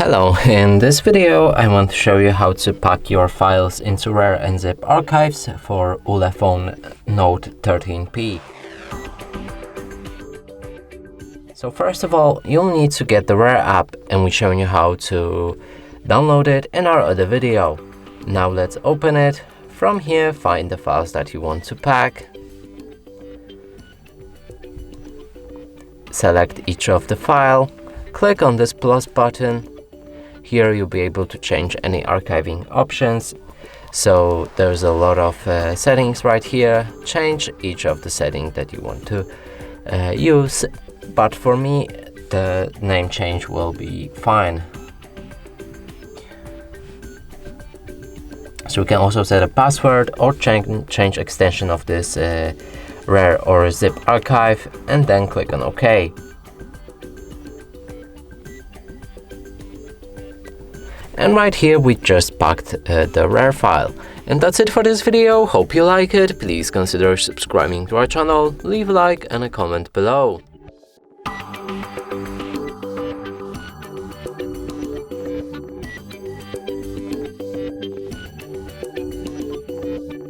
Hello, in this video I want to show you how to pack your files into RAR and zip archives for ULEFONE Note 13P. So first of all, you'll need to get the RAR app, and we're showing you how to download it in our other video. Now let's open it. From here, find the files that you want to pack. Select each of the file. Click on this plus button. Here you'll be able to change any archiving options. So there's a lot of settings right here. Change each of the settings that you want to use. But for me, the name change will be fine. So we can also set a password or change extension of this RAR or zip archive, and then click on OK. And right here we just packed the RAR file. And that's it for this video. Hope you like it. Please consider subscribing to our channel, leave a like and a comment below.